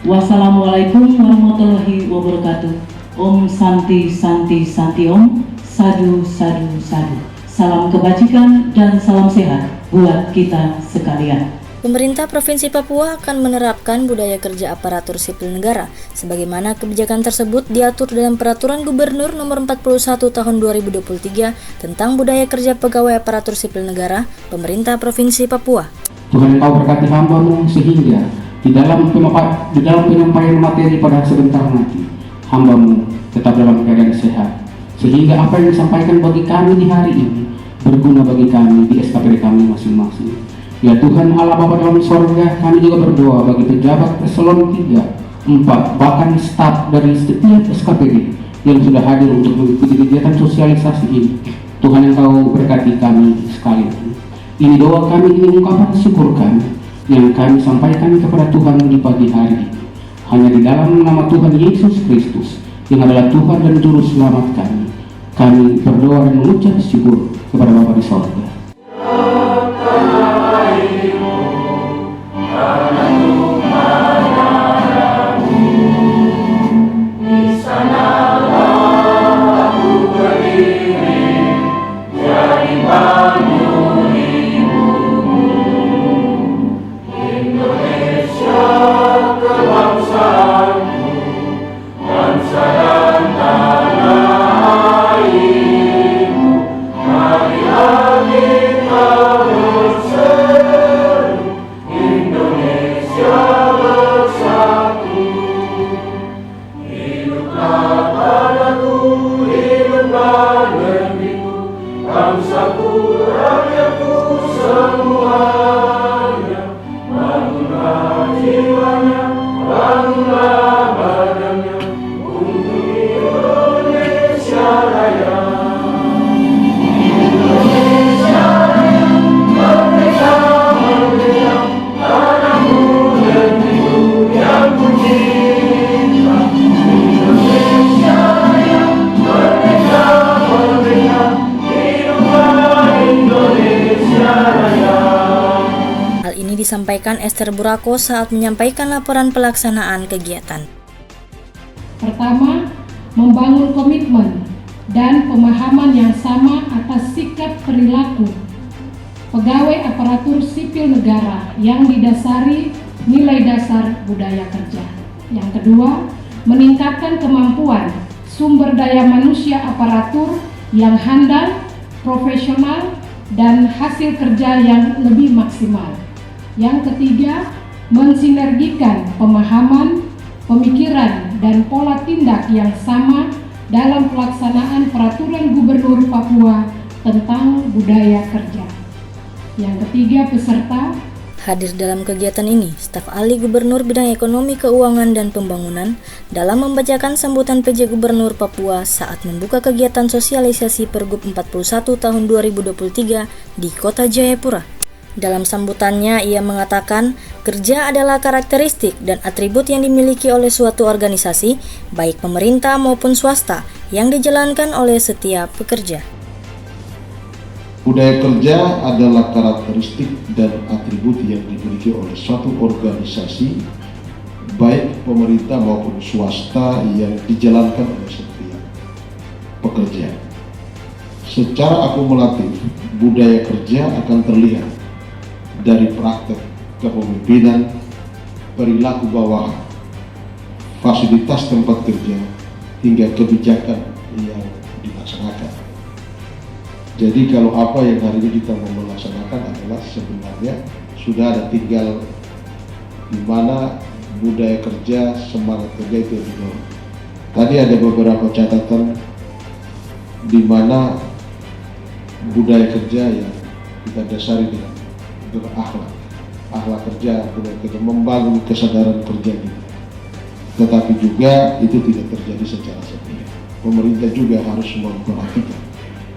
Wassalamualaikum warahmatullahi wabarakatuh. Om Santi Santi Santi Om. Sadu Sadu Sadu. Salam kebajikan dan salam sehat buat kita sekalian. Pemerintah Provinsi Papua akan menerapkan budaya kerja aparatur sipil negara sebagaimana kebijakan tersebut diatur dalam Peraturan Gubernur Nomor 41 Tahun 2023 tentang budaya kerja pegawai aparatur sipil negara Pemerintah Provinsi Papua. Tuhan, Engkau berkati hamba-Mu sehingga di dalam penyampaian materi pada sebentar nanti hamba-Mu tetap dalam keadaan sehat, sehingga apa yang disampaikan bagi kami di hari ini berguna bagi kami di SKPD kami masing-masing. Ya Tuhan Allah Bapa dalam sorga, kami juga berdoa bagi pejabat eselon 3, 4, bahkan staf dari setiap SKPD yang sudah hadir untuk mengikuti kegiatan sosialisasi ini. Tuhan, Engkau berkati kami sekalian. Ini doa kami, ini ungkapan syukur kami yang kami sampaikan kepada Tuhan di pagi hari ini. Hanya di dalam nama Tuhan Yesus Kristus yang adalah Tuhan dan Juru Selamat kami berdoa dan mengucap syukur kepada Bapa di sorga. Disampaikan Esther Burako saat menyampaikan laporan pelaksanaan kegiatan. Pertama, membangun komitmen dan pemahaman yang sama atas sikap perilaku pegawai aparatur sipil negara yang didasari nilai dasar budaya kerja. Yang kedua, meningkatkan kemampuan sumber daya manusia aparatur yang handal, profesional, dan hasil kerja yang lebih maksimal. Yang ketiga, mensinergikan pemahaman, pemikiran, dan pola tindak yang sama dalam pelaksanaan Peraturan Gubernur Papua tentang budaya kerja. Yang ketiga, peserta hadir dalam kegiatan ini, staf ahli Gubernur Bidang Ekonomi, Keuangan, dan Pembangunan dalam membacakan sambutan PJ Gubernur Papua saat membuka kegiatan sosialisasi Pergub 41 tahun 2023 di Kota Jayapura. Dalam sambutannya, ia mengatakan kerja adalah karakteristik dan atribut yang dimiliki oleh suatu organisasi, baik pemerintah maupun swasta, yang dijalankan oleh setiap pekerja. Budaya kerja adalah karakteristik dan atribut yang dimiliki oleh suatu organisasi, baik pemerintah maupun swasta, yang dijalankan oleh setiap pekerja. Secara akumulatif, budaya kerja akan terlihat dari praktek kepemimpinan, perilaku bawahan, fasilitas tempat kerja, hingga kebijakan yang dilaksanakan. Jadi kalau apa yang hari ini kita mau melaksanakan adalah sebenarnya sudah ada, tinggal di mana budaya kerja, semangat kerja itu didorong. Tadi ada beberapa catatan di mana budaya kerja yang kita dasari dengan akhlak kerja, budaya kerja, membangun kesadaran kerja kita. Tetapi juga itu tidak terjadi secara sepihak. Pemerintah juga harus memperhatikan,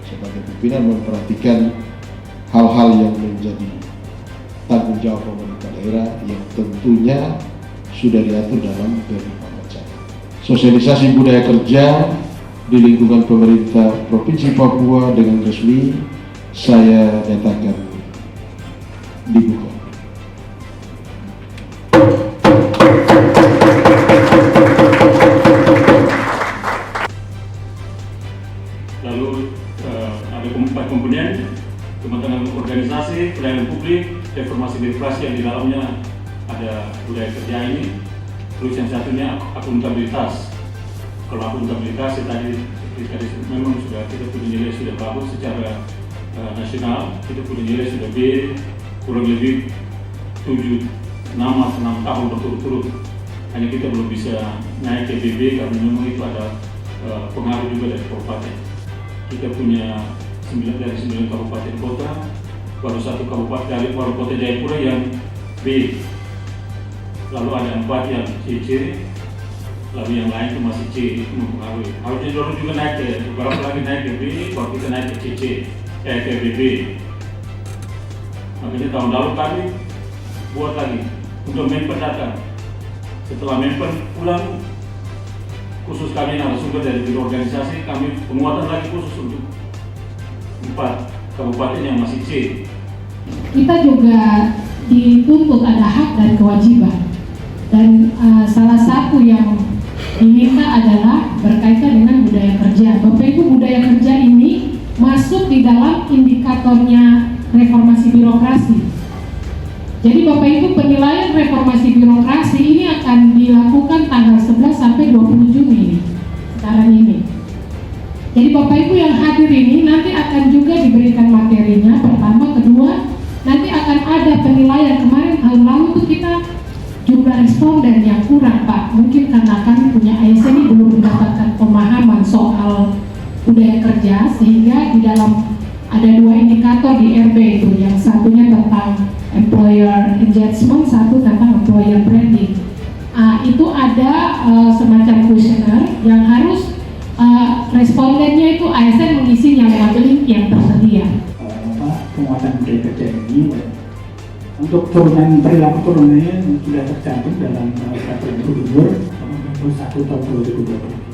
sebagai pimpinan memperhatikan hal-hal yang menjadi tanggung jawab pemerintah daerah yang tentunya sudah diatur dalam beberapa macam sosialisasi budaya kerja di lingkungan pemerintah Provinsi Papua dengan resmi saya nyatakan dibuka. di dalamnya ada budaya kerja ini. Terus yang satunya akuntabilitas. Kalau akuntabilitas tadi memang sudah kita punya nilai sudah bagus secara nasional, kita punya nilai sudah B, kurang lebih 6 tahun berturut-turut. Hanya kita belum bisa naik ke BB karena memang itu ada pengaruh juga dari kabupaten. Kita punya 9 kabupaten kota, baru 1 kabupaten dari baru kota Jayapura yang B. Lalu ada 4 yang C, lalu yang lain itu masih C, itu mempengaruhi. Harusnya dulu juga naik ke beberapa lagi naik ke B, kalau kita naik ke CC, ke BB. Makanya tahun lalu kami buat lagi untuk member datang. Setelah member pulang, khusus kami narasumber dari biro organisasi, kami penguatan lagi khusus untuk 4 kabupaten yang masih C. Kita juga dituntut ada hak dan kewajiban. Dan salah satu yang diminta adalah berkaitan dengan budaya kerja. Bapak Ibu, budaya kerja ini masuk di dalam indikatornya reformasi birokrasi. Jadi Bapak Ibu, penilaian reformasi birokrasi ini akan dilakukan tanggal 11 sampai 20 Juni sekarang ini. Jadi Bapak Ibu yang hadir ini nanti akan juga diberikan materinya, pertama, kedua, nanti akan ada penilaian. Kemarin tahun lalu tuh kita jumlah responden yang kurang, Pak. Mungkin karena kami punya ASN ini belum mendapatkan pemahaman soal budaya kerja, sehingga di dalam ada 2 indikator di RB itu, yang satunya tentang employer engagement, satu tentang employer branding. Itu ada semacam kuesioner yang harus respondennya itu ASN mengisinya lewat link yang tersedia. Penguatan budaya kerja ini untuk turunan perilaku turunannya sudah tercantum dalam peraturan gubernur nomor 1 tahun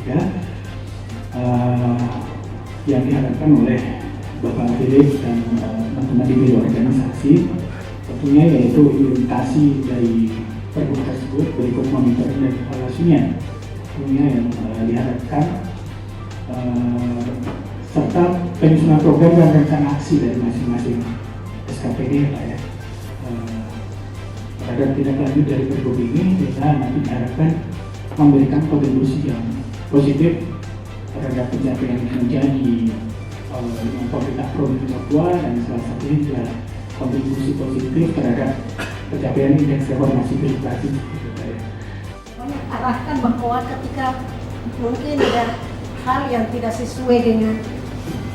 2023 yang diharapkan oleh Bapak Felix dan teman-teman di biro organisasi, tentunya yaitu implementasi dari pergub tersebut berikut monitoring dan evaluasinya, tentunya yang diharapkan serta penyusunan program dan rencana aksi dari masing-masing SKPD Pak ya. Terhadap tindak lanjut dari pergub ini, kita nanti diharapkan memberikan kontribusi yang positif terhadap pencapaian kinerja di pemerintah Provinsi Papua, dan salah satunya juga kontribusi positif terhadap pencapaian indeks reformasi birokrasi. Arahkan bahwa ketika mungkin ada hal yang tidak sesuai dengan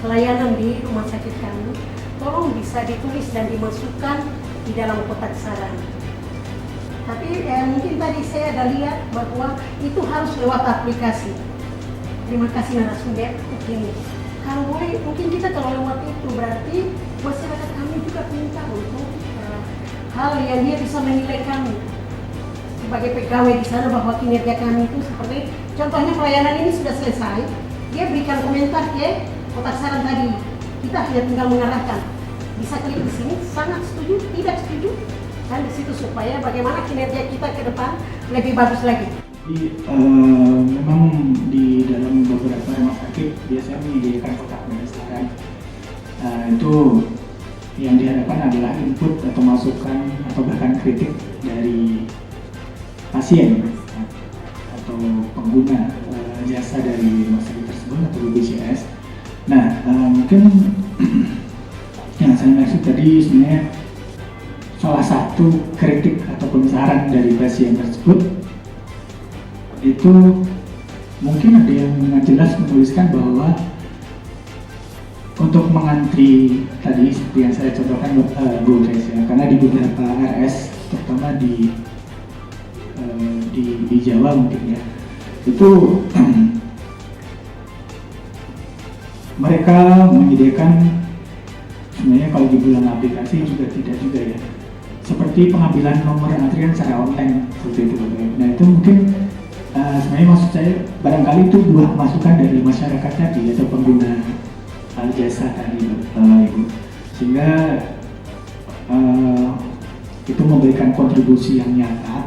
pelayanan di rumah sakit kami, tolong bisa ditulis dan dimasukkan di dalam kotak saran. Tapi mungkin tadi saya ada lihat bahwa itu harus lewat aplikasi. Terima kasih narasumber. Mungkin kalau boleh, mungkin kita kalau lewat itu berarti masyarakat kami juga minta untuk hal yang dia bisa menilai kami sebagai pegawai di sana, bahwa kinerja kami itu seperti contohnya pelayanan ini sudah selesai, dia berikan komentar ke kotak saran tadi, kita hanya tinggal mengarahkan, bisa klik di sini, sangat setuju, tidak setuju, dan di situ supaya bagaimana kinerja kita ke depan lebih bagus lagi. Memang di dalam beberapa rumah sakit biasanya menyediakan kotak saran. Itu yang diharapkan adalah input atau masukan atau bahkan kritik dari pasien atau pengguna jasa dari rumah sakit tersebut atau BPJS. Nah, mungkin yang saya maksud tadi sebenarnya salah satu kritik ataupun saran dari pasien tersebut itu mungkin ada yang dengan jelas menuliskan bahwa untuk mengantri tadi seperti yang saya contohkan Bu Grace ya, karena di beberapa RS terutama di Jawa mungkin ya, itu mereka menyediakan sebenarnya kalau dibilang aplikasi juga tidak juga ya, seperti pengambilan nomor antrian secara online seperti itu. Nah itu mungkin sebenarnya maksud saya barangkali itu buah masukan dari masyarakat tadi atau pengguna jasa tadi Ibu, sehingga itu memberikan kontribusi yang nyata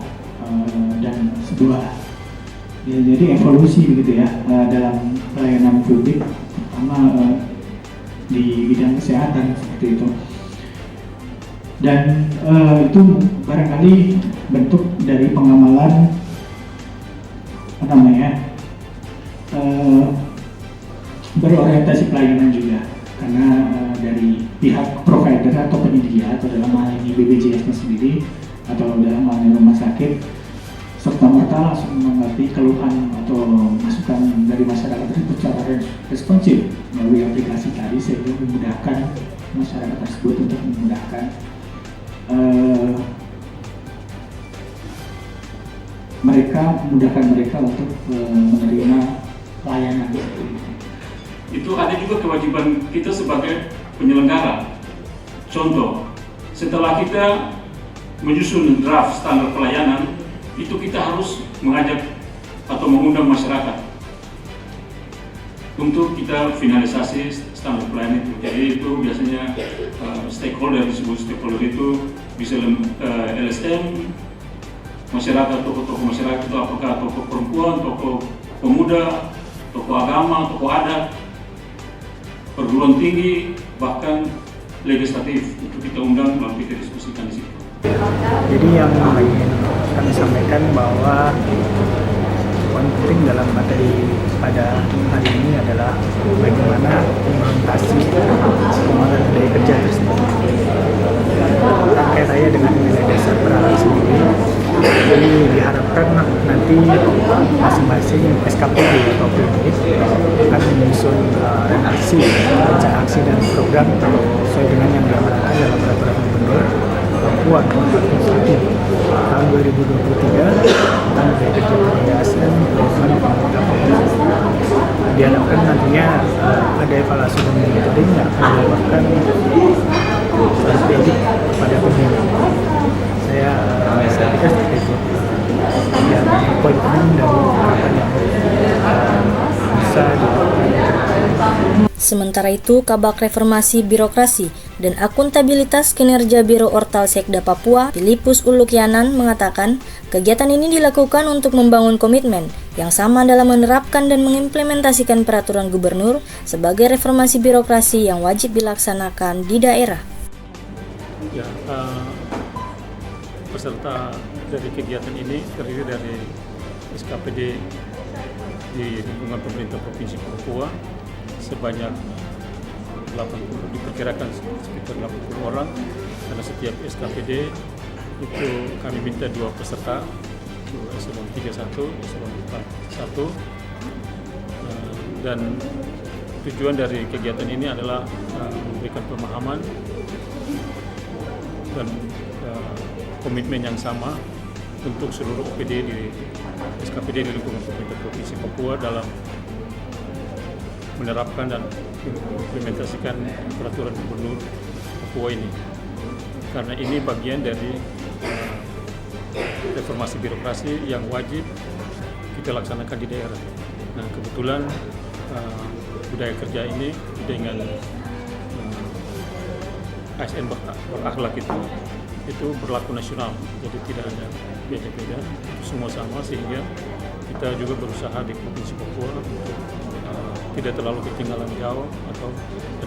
dan sebuah ya, jadi evolusi begitu ya dalam pelayanan publik, terutama di bidang kesehatan seperti itu. Dan itu barangkali bentuk dari pengamalan berorientasi pelayanan juga, karena dari pihak provider atau penyedia atau dalam hal ini BPJS-nya sendiri atau dalam hal ini rumah sakit serta merta langsung mengerti keluhan atau masukan dari masyarakat tersebut secara responsif melalui aplikasi tadi, sehingga memudahkan masyarakat tersebut untuk memudahkan mereka untuk menerima layanan. Itu ada juga kewajiban kita sebagai penyelenggara. Contoh, setelah kita menyusun draft standar pelayanan, itu kita harus mengajak atau mengundang masyarakat untuk kita finalisasi standar pelayanan itu. Jadi itu biasanya stakeholder, disebut stakeholder itu bisa LSM, masyarakat, tokoh-tokoh masyarakat itu apakah tokoh perempuan, tokoh pemuda, tokoh agama, tokoh adat, perguruan tinggi, bahkan legislatif, itu kita undang lalu kita diskusikan di situ. Jadi yang ingin kami sampaikan bahwa poin penting dalam materi pada hari ini adalah bagaimana implementasi pengembangan budaya kerja tersebut. Terkait saya dengan nilai dasar peralatan sendiri, jadi diharapkan nanti masing-masing SKPD atau PMIS akan menyusun aksi, rencana aksi dan program sesuai dengan yang diamanatkan dalam peraturan gubernur Papua nomor 41 tahun 2023 tentang budaya kerja penyelesaian pemuda Papua. Diharapkan nantinya ada evaluasi dan monitoring yang akan dilakukan strategi kepada pemimpin. Saya pikir seperti itu yang poin penting dari harapan yang bisa dilakukan. Sementara itu, Kabak Reformasi Birokrasi dan Akuntabilitas Kinerja Biro Ortal Sekda Papua, Filipus Ulukyanan, mengatakan kegiatan ini dilakukan untuk membangun komitmen yang sama dalam menerapkan dan mengimplementasikan peraturan gubernur sebagai reformasi birokrasi yang wajib dilaksanakan di daerah. Ya, peserta dari kegiatan ini terdiri dari SKPD di lingkungan pemerintah Provinsi Papua sebanyak 80, diperkirakan sekitar 80 orang, karena setiap SKPD itu kami minta 2 peserta, eselon 31, eselon 41, dan tujuan dari kegiatan ini adalah memberikan pemahaman dan komitmen yang sama untuk seluruh SKPD di lingkungan pemerintah Provinsi Papua dalam menerapkan dan implementasikan peraturan gubernur Papua ini, karena ini bagian dari reformasi birokrasi yang wajib kita laksanakan di daerah. Nah, kebetulan budaya kerja ini dengan ASN berakhlak itu berlaku nasional, jadi tidak ada beda-beda, semua sama, sehingga kita juga berusaha di Provinsi Papua untuk tidak terlalu ketinggalan jauh atau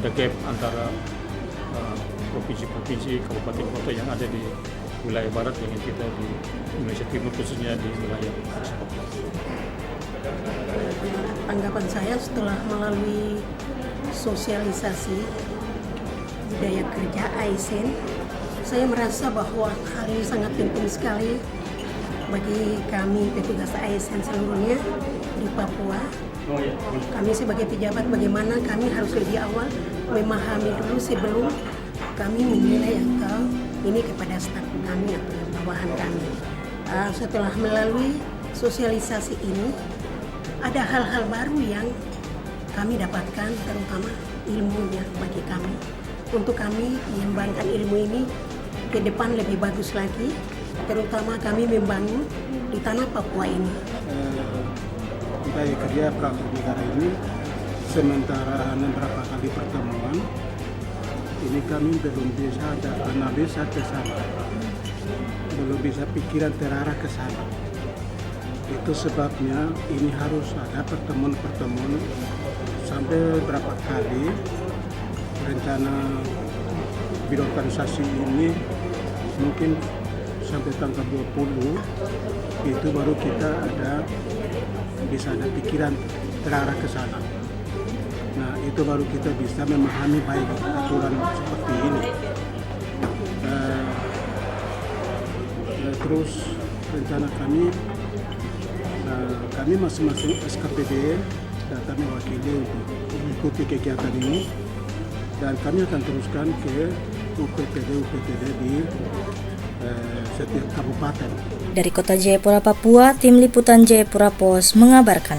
ada gap antara provinsi-provinsi, kabupaten kota yang ada di wilayah barat dengan kita di Indonesia Timur, khususnya di wilayah Papua. Tanggapan saya setelah melalui sosialisasi budaya kerja ASN, saya merasa bahwa hal ini sangat penting sekali bagi kami petugas ASN seluruhnya di Papua. Kami sebagai pejabat, bagaimana kami harus lebih awal memahami dulu sebelum kami menilai atau ini kepada staf kami atau bawahan kami. Setelah melalui sosialisasi ini, ada hal-hal baru yang kami dapatkan, terutama ilmunya bagi kami. Untuk kami mengembangkan ilmu ini ke depan lebih bagus lagi, terutama kami membangun di tanah Papua ini. Budaya kerja peraturan negara ini, sementara beberapa kali pertemuan ini kami belum bisa ada analisa ke sana, belum bisa pikiran terarah ke sana. Itu sebabnya ini harus ada pertemuan sampai berapa kali rencana birokrasi ini mungkin sampai tanggal 20 itu baru kita bisa ada pikiran terarah ke sana. Nah, itu baru kita bisa memahami baik aturan seperti ini. Terus rencana kami masing-masing SKPD datang mewakili untuk mengikuti kegiatan ini, dan kami akan teruskan ke UPTD di setiap kabupaten. Dari Kota Jayapura, Papua, Tim Liputan Jayapura Pos mengabarkan.